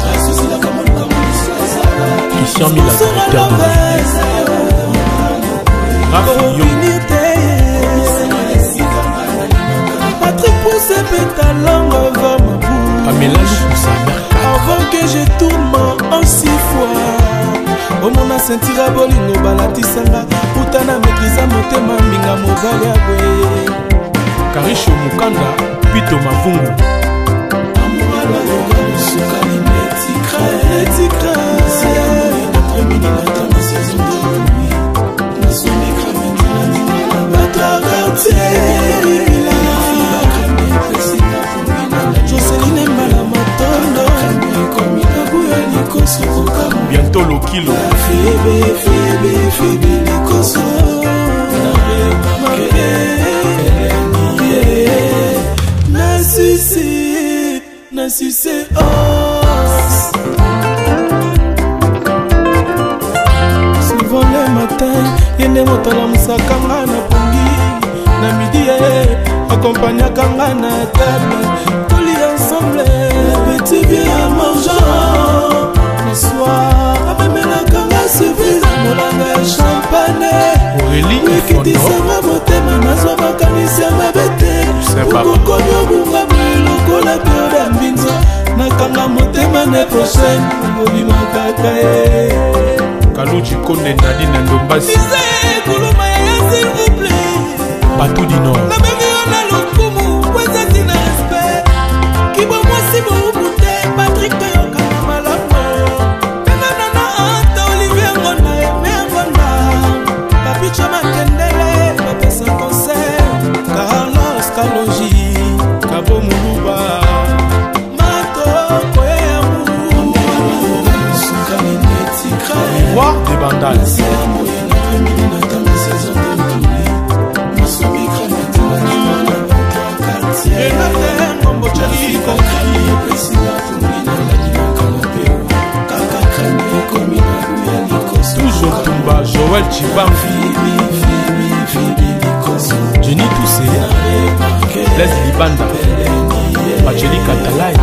Christian Mila, directeur de Patrick Pousse pétalangue vers ma bouche. Pamela Lukusa, avant que je tourne en 6 fois. Omona sentira bolingo balatisanga utana maîtrisa motema minga mobali ya boye. Karisho Mukanda, Pito Mavungu. Amouala yoga lusuka ni netikra. Netikra. Si amoué d'après midi matin ma saison de nuit. Na somme cramé la nina. Batra quartier. Joseline Mala Matondo. Bientôt le kilo. Phoebe Likoso. Na sucé os. Souvent le matin, yende motala musakanga na pongi. Na midi accompagnaka nga na table. Toli ensemble, petit bien mangeant. Le soir, amemelaka nga service molanga ya champagne. Aurélie Ekitisanga motema nazwa makanisi ya mabe te. Okokomi obunga lokola pioda mbinzo. Nakanga motema ne prochaine obimaka ye. Kaluchi Konde Nadi na Ndombasi. Isae kuluma ya s'il vous plaît. Batou du Nord. Na bengi ona lokumu, weza zina respect. Kibo mwasi boubute, Patrick Toyoka na malamu. Pena nana anta Olivier Ngonda, Eme Ngonda. Papi Chama Kendele, Papesa Concert. Carlos Kalonji, Kabo Muluba. Mato, Koye Amou. Sukani Netikra. Voir des bandales. Toujours Tumba, Joël Chibam, Jenny Toussé, Leslie Banda, Pacheli Katalai,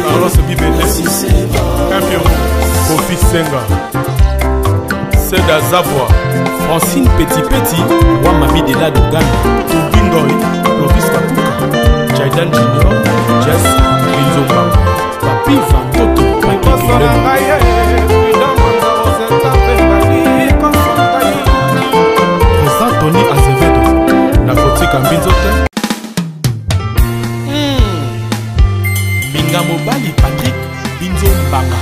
Carlos Bibele, Campion, Kofi Senga, Seda Zabwa, Francine Petit, Wamami de la Dogan, Tubingoy, Lovis Kapuka, Jaidan Junior, Jess, Binzomba, Papi Vantoto, Président Tony Azevedo, Nakotika Mbinzote, Minga Mobali Patrick, Binzombanga.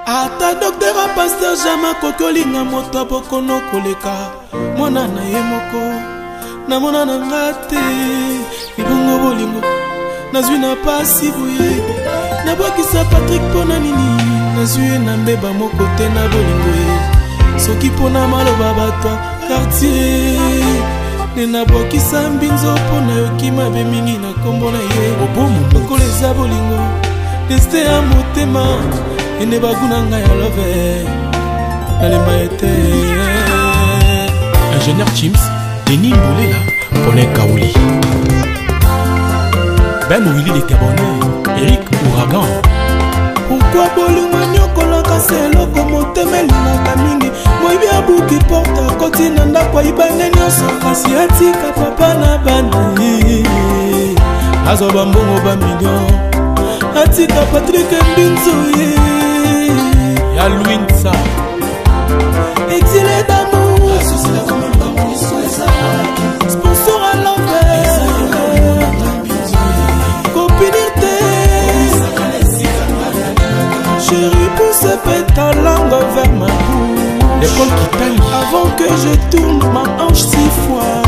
Ata docteur a pasteur jama kokolinga moto bokono koleka mona na ye moko na mona na ngate ibongo bolingo nazwi na pasi boye na bokisa Patrick pona nini nazwi na mbeba moko te na bolingo ye soki pona maloba bato quartier ne na bokisa mbinzo pona yoki mabe mingi na kombo na ye Obomu kokoleza bolingo deste ya motema ene baguna nga ya love nalemba ete Ingénieur Chims, Denis Moulela, Paulin Kaouli, Ben Willy les Gabonais, Eric Ouragan. pourquoi bolingo nyokolaka se eloko motema elingaka mingi moyibi abuki porte akoti na ndako ayibane nyonso kasi atika papa na bana azwa bambongo bamillion atika Patrick Mbinzo ye Ya Louinsa, exilé d'amour, sponsor à l'envers, copinité, chérie pousse ta langue vers ma bouche. l'école qui taille. Avant que je tourne ma hanche 6 fois.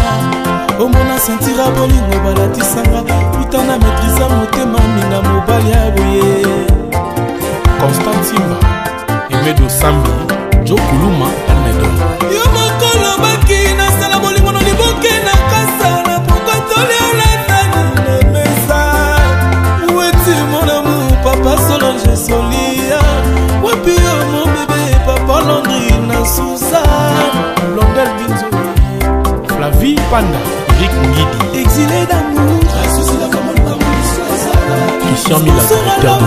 Au mona sentira bolingo balatisanga putana maîtrisa motema minga mobali ya boye. Constant Simba, Emedo Sambi, Joe Kuluma, Almedo. Yo mokolo baki na sala bolingo no liboke na kasala poko toli olatani na mesa. Où est-il mon amour papa Solange Solia? Wapi yo mon bébé papa Landry na Suzanne. Blondel Binzo, Flavie Flavie Panda, Eric Ngidi, exilé d'amour, Christian Mila, directeur de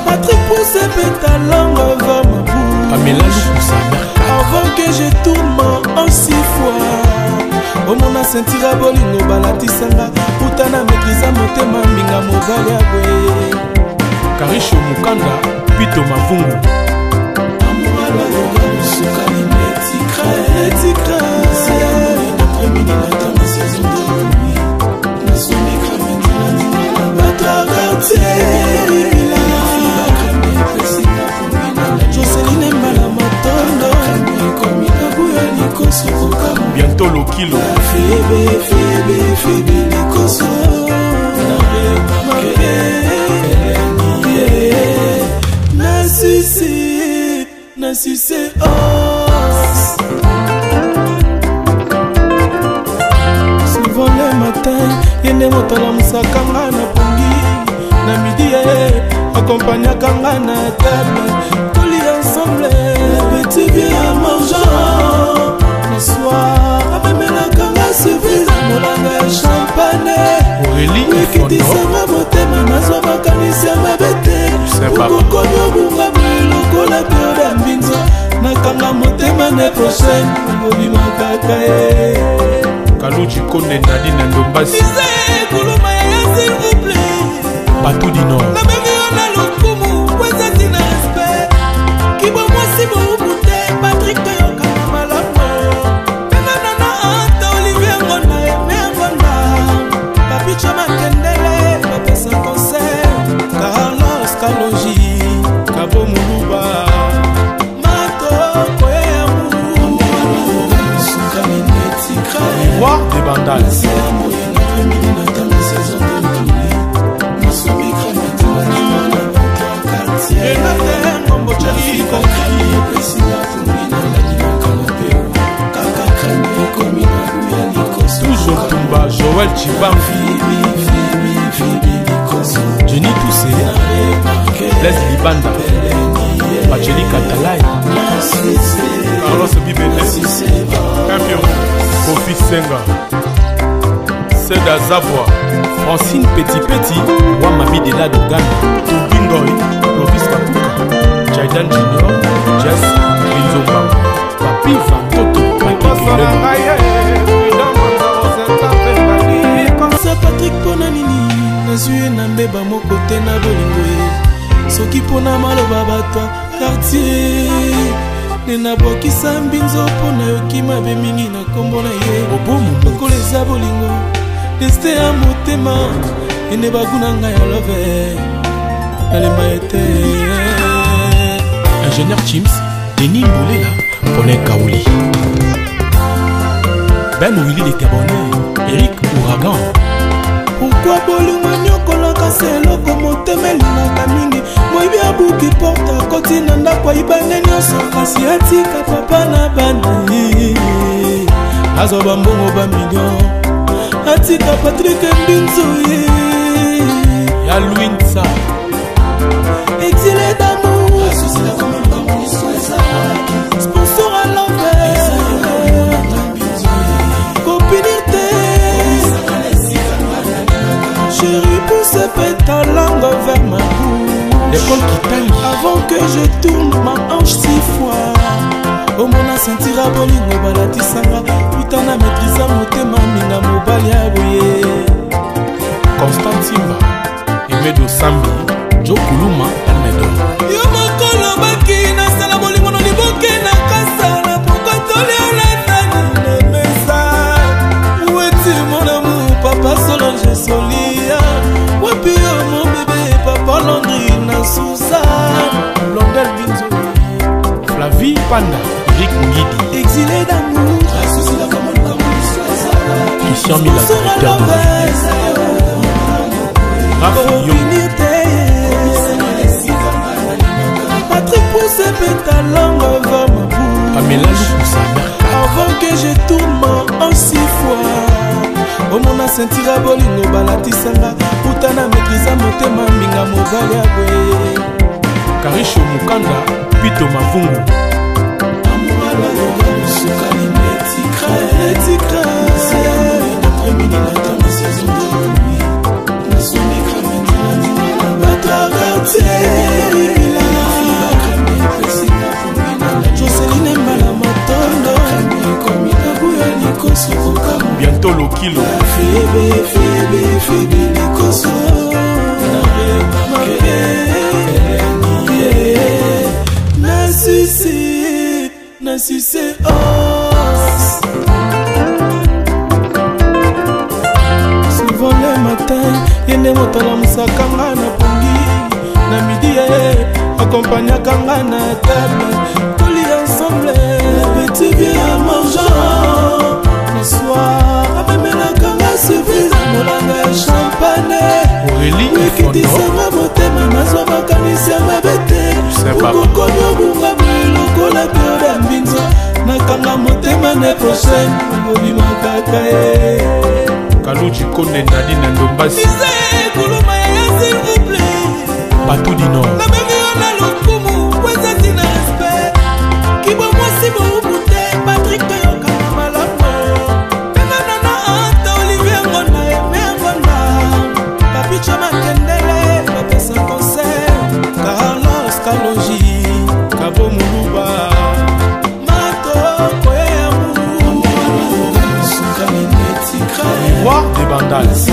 Patrick Pousse pétalangue vers ma bouche. Pamela Lukusa, avant que je tourne en 6 fois. Au mon asentira bolingo balatisanga putana maîtrisa motema minga mobali abwe. Karisho Mukanda, Pito Mavungu. Amouala yoga musuka ni metikra. C'est amour d'après-midi n'attend ma saison de nuit. Na somme cramé la batra quartier. Joseline Mbala Matondo bientôt le kilo Fébé Nikoso Nassissé os. Souvent le matin yende motala musakanga na pongi na midi accompagnaka nga na table toli ensemble petit bien mangeant le soir amemelaka nga service molanga ya champagne wikitisanga motema nazwa makanisi ya mabe te okokomi obunga lokola peo ya mbinzo nakanga motema ne prochaine obimakaka ye Kaluchi Konde Nadi na Ndombasi kuluma ya s'il vous plaît Batou du Nord na bengi ona lokumu kwezati na respect kibo mwasi boubute Patrick toyoka na malamu penanana anta Olivier Ngonda eme Ngonda papicho makendele bapesa concert Carlos Kalonji Kabo Muluba matoko ya mulu sukani netikra Roi des Bandales toujours Tumba, Joël Chibamfi, Jenny Toussé, Leslie Banda, Pacheli Katalai, Carlos Bibele, Campion, Kofi Senga, Seda Zabwa, Francine Petit, Wamami de la Dogana, Tubingoy, Lovis Kapuka, Jaidan Junior, Jess, Linzomba, Papi Vantoto, Patrick pona nini nazwi na mbeba moko te na bolingo ye soki pona maloba bato quartier nde nabwakisa mbinzo mpona yoki mabe mingi na nkombo na ye lokola eza bolingo destin ya motema ende baguna ngai ya love nalemba ete ingénieur Chims, Denis Mbolela, Paulin Kaouli, Ben Willy de Cabonnet, Eric Ouragan. Pourquoi bolingo nyokolaka se eloko motema elingaka mingi moyibi abuki porte akoti na ndako ayibane nyonso kasi atika papa na bana azwa bambongo bamillion atika Patrick Mbinzo ya Louinsa exilé d'amour sponsor à l'envers copinité chérie pousse ta langue vers ma bouche l'école qui taille avant que je tourne ma hanche 6 fois au mona sentira bolingo balatisanga putana maîtrisa motema minga mobali aboye Constant Simba Emedo Sambi Joe Kuluma Almedo yo mokolo baki nasala bolingo no liboke na kasala pokotoli olandani na mesa weti mon amour papa Solange Solia wapi yo mon bébé papa Landry na Suzanne Blondel Binzo Flavie Panda Eric Ngidi exilé d'amour Christian Mila directeur de Patrick Pousse pétalangue vers ma bouche Pamela Lukusa avant que je tourne en 6 fois au mona sentira bolingo balatisanga putana maîtrisa motema minga mobali abwe Karisho Mukanda, Pito Mavungu. Bientôt le kilo. Souvent le matin, yende motala musakanga na pongi. Na midi, accompagnakanga na table. Toli ensemble, petit bien à mangeant. Le soir, abemelakanga surprise, molanga champagne. Aurélie Wikidisanga motema, nazwa makanisi ya mabete. Ukokonyo bunga lokola bioda mbinzo. Nakanga motema ne prochaine, ngobima kaka Kaluchi Kone Nadine Ndombasi. Misé, Kuluma ya s'il vous plaît. Batou du Nord. Na bemi ona lokumu, weza tina respect. Kibo mwasi moubute, Patrick Toyoka na malamu. Pena nana anta Olivier Ngona, Eme Ngona. Papicha Makendele, Papesa concert. Carlos Kalonji, Kabo Muluba. Mato Kwemu. Roi des Bandals.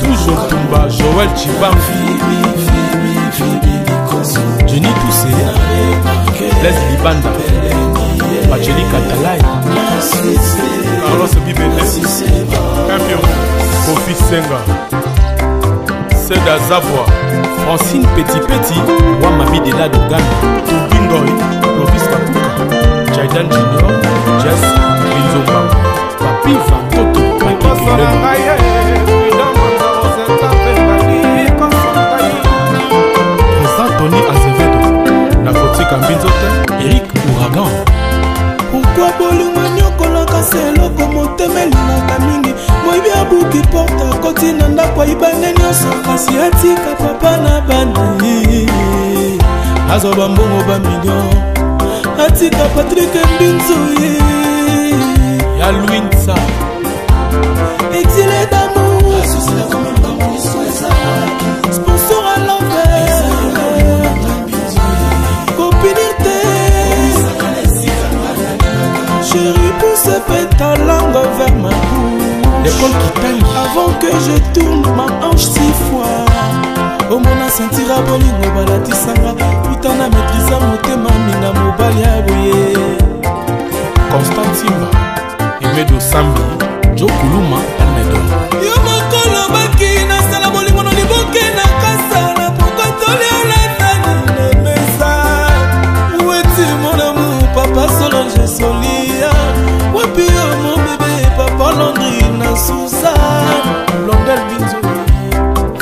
Toujours Tumba, Joël Chibanfi, Jenny Toussé, Leslie Banda, Bacheli Katalai, Carlos Bibele, Campion, Kofi Senga, Seda Zavoie, Francine Petit Petit, Wamami de la Dogana, Tubingoy, Clovis Kapuka, Jaidan Junior, Jess, Linzomba, Papi Vantoto, Président Tony Azevedo, Nakotika Mbinzote, Eric Ouragan. Pourquoi bolingo nyokolaka seloko motema elingaka mingi moyibi abuki porte akoti na ndako ayibane nyonso kasi atika papa na bana azwa bambongo bamillion atika Patrick Mbinzo Ya Louinsa exilé d'amour sponsor à l'envers copinité chérie pousse ta langue vers ma bouche. L'école qui taille. Avant que je tourne ma hanche 6 fois. Au mona sentira bolingo balatisanga. Putain na maîtrisa motema minga mobali aboye. Constantima, Emedo Sambi, Joe Kuluma, Almedo. Yo mokolo baki na sala bolingo no liboke na kasala. Pourquoi toli alatani na mesa. Où est-il mon amour, papa Solange Solia. Wapi yo mon bébé, papa Landrine Suzanne. Blondel Binzo,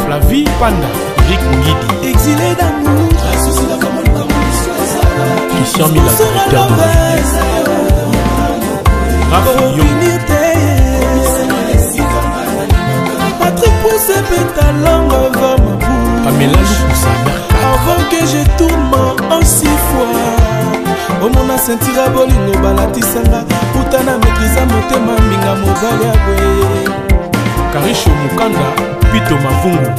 Flavie Panda, Eric Ngidi, exilé d'amour. Christian Mila, directeur de Rafi Yo, Patrick pousse ta langue vers ma bouche. Pamela Lukusa, Mercat. Avant que je tourne ma hanche 6 fois. Au mona sentira bolingo balatisanga. Putain na maîtrisa motema minga mobali aboye. Karisho Mukanda, Pito Mavungu.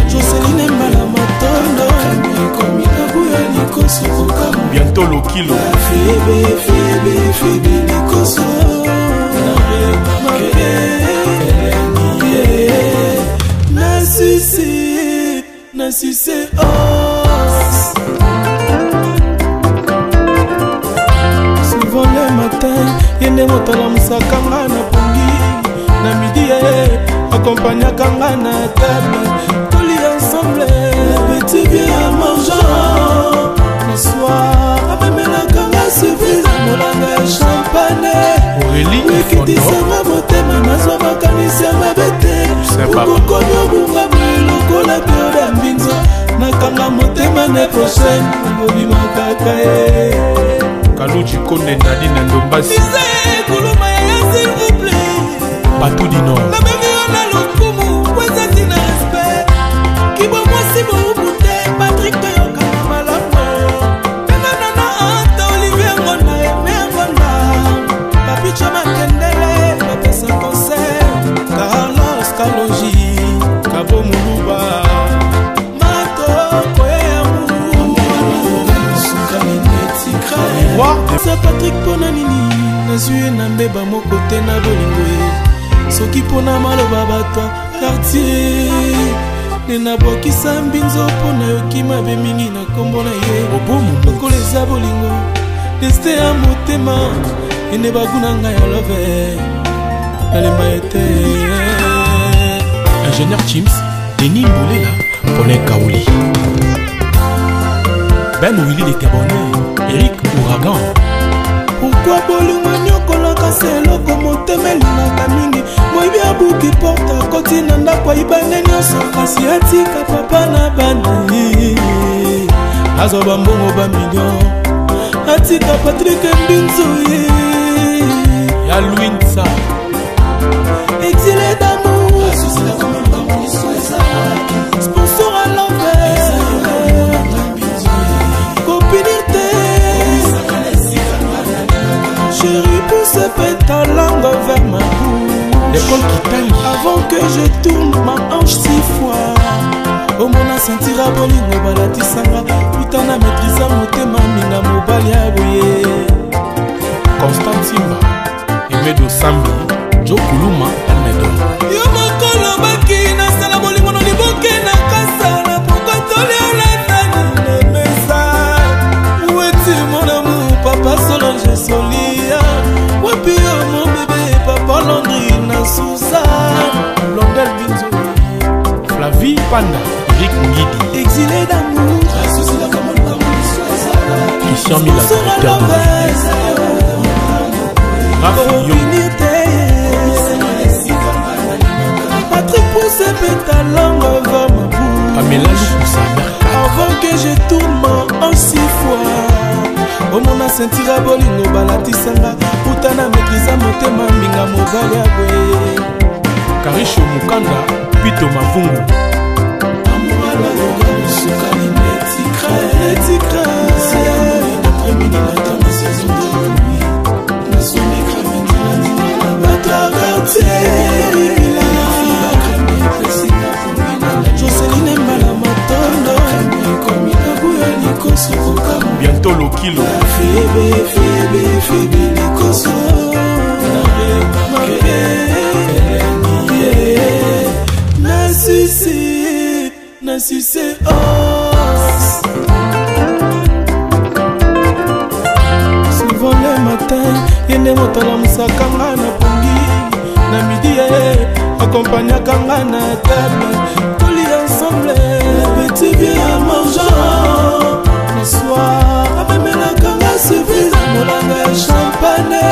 Joseline Mbala Matondo. Bientôt le kilo. Succès os. Souvent le matin, yende motala musakanga na pongi. Na midi, accompagnakanga na table. Toli ensemble, petit bien à mangeant. Le soir, champagne ekitisanga motema nazwa makanisi ya mabe te okokomi obunga lokola bioda mbinzo nakanga motema ne prochaine obimakaka ye Kaluchi Konde Nadine Ndombasi kuluma ya s'il vous plaît Batou du Nord na bengi ona lokumu kwezati na respect kibo mwasi boubute Patrick Toyoka na malamu penganana anta Olivier Ngonda eme Ngonda papicha makendele bapesa concert Carlos Kalonji Kabo Muluba Mato Koyamu Sa Patrick pona nini nazwi na mbeba moko te na bolingo ye soki pona maloba bato quartier nena bwakisa mbinzo pona yoki mabe mingi na kombo na ye lokola eza bolingo deste ya motema ene baguna ngai ya love nalemba ye te Ingénieur Chims Denis Mbolela Paulin Kaouli Ben Willy de Cabonnet Eric Ouragan pourquoi bolingo nyokolaka se eloko motema elingaka mingi moyibi abuki porte akoti na ndako ayibane nyonso kasi atika papa na bana azwa bambongo bamillion atika Patrick Mbinzo ye ya Louinsa exilé d'amour sponsor à l'envers copinité chérie pousse ta langue vers ma bouche l'école qui t'aime avant que je tourne ma hanche 6 fois omona sentira bolingo balatisanga putana maîtrisa motema minga mobali ya boye Constant Simba Emedo Sambi Joe Kuluma Almedo yo mokolo baki nasala bolingo no liboke na kasala pokotoli olatani na mesa weti mon amour papa Solange Solia wapi yo mon bébé papa Landry na Sousa Londel Binzo Flavie Panda Eric Ngidi exilé d'amour Christian Mila directeur de Rafi Yo Patrick pousse ta langue vers ma bouche Pamela Lukusa avant que je tourne en 6 fois omona sentira bolingo balatisanga putana maîtrisa motema minga mobali ya boye Karisho Mukanda Pito Mavungu Joseline Mbala Matondo bientôt le kilo Febe Likoso Nassissé os souvent le matin yende motala musakanga na pongi na midi accompagnaka nga na table toli ensemble petit bien mangeant le soir amemelaka nga surprise molanga ya champagne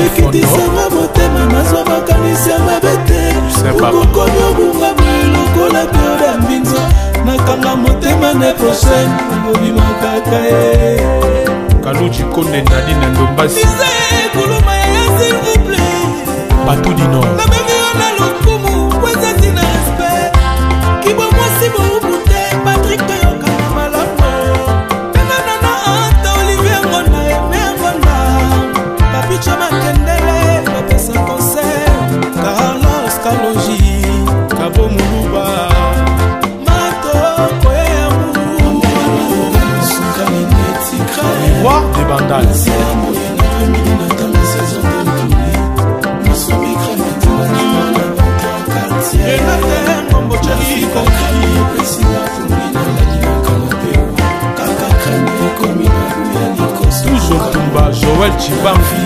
ekitisanga motema nazwa makanisi ya mabe te okokomi obunga lokola bioda mbinzo nakanga motema ne prochaine obimakaka ye Kaluchi Konde Nadine Ndombasi kuluma ya s'il vous plaît Batou du Nord na bengi ona lokumu kwezati na respect kibo mwasi boubute Patrick Toyoka na malamu penganana anta Olivier Ngonda eme Ngonda papicha makendele bapesa concert Carlos Kalonji Kabo Muluba Mato Koyamu Roi des Bandales toujours Tumba Joël Chibamfi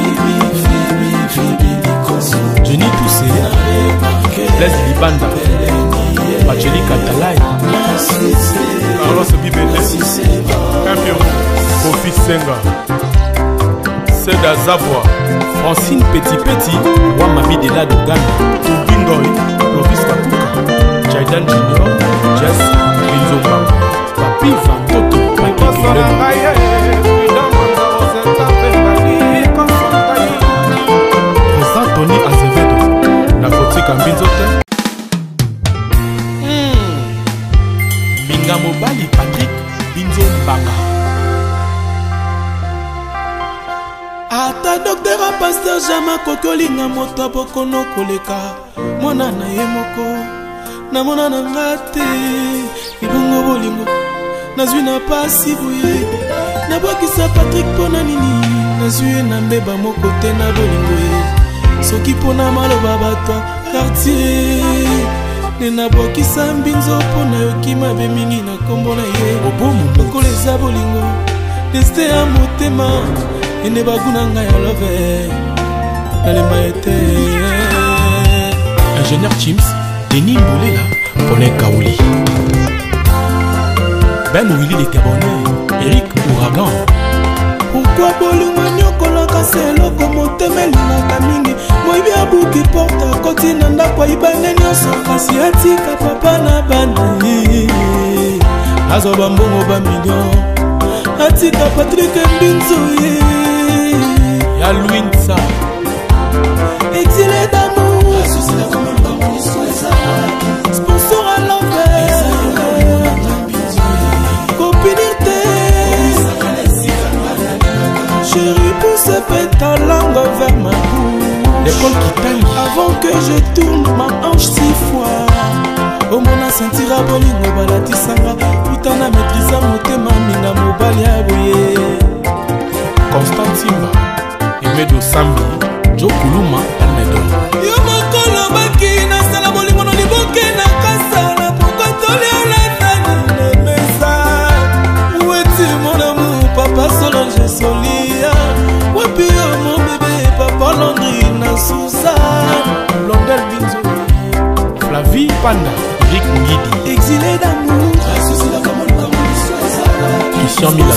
Jenny Toussé Les Libanda Bacheli Katalai Carlos Bibele Kampion Kofi Senga Seda Zavoie, Francine Petit Petit, Wamami de la Dogana, Tubingoy, Clovis Kakuka, Jaidan Junior, Jess, Binzomba, Papi Vantoto, Papi Président Tony Azevedo, Nakotika Mbinzote. Minga Mobali Patrick Binzombanga. ata docteur a pasteur jama kokolinga moto bokono koleka mwana na ye moko na mona na ngate ibongo bolingo nazwi na pasi boye na bwakisa Patrick pona nini nazwi na mbeba moko te na bolingo ye soki pona maloba bato quartier nena bwakisa mbinzo pona yoki mabe mingi na kombo na ye obomu lokola eza bolingo destin ya motema ene baguna ngai ya love nalemba ete Ingénieur Chims, Denis Mboulela, Paulin Kaouli, Ben Willy les Gabonais, Eric Ouragan. Pourquoi bolingo nyokolaka seloko motema elingaka mingi moyibi abuki porta koti na ndako ayibane nyonso kasi atika papa na bana azwa bambongo bamillion atika Patrick Mbinzo ye ya Louinsa exilé d'amour sponsor à l'envers copinité chérie pousse ta langue vers ma bouche l'école qui t'aime avant que je tourne ma hanche 6 fois omona sentira bolingo balatisanga putana maîtrisa motema minga mobali ya boye Constant Simba, Emedo Sambi, Joe Kuluma, Almedo. Yo mokolo baki na sala bolingo no liboke na kasala pourquoi tolérer la mesa où est-il mon amour papa Solange Solia wapi yo mon bébé papa Landry na Suzanne Blondel Binzo, Flavie Panda, Eric Ngidi, exilé d'amour Christian Mila,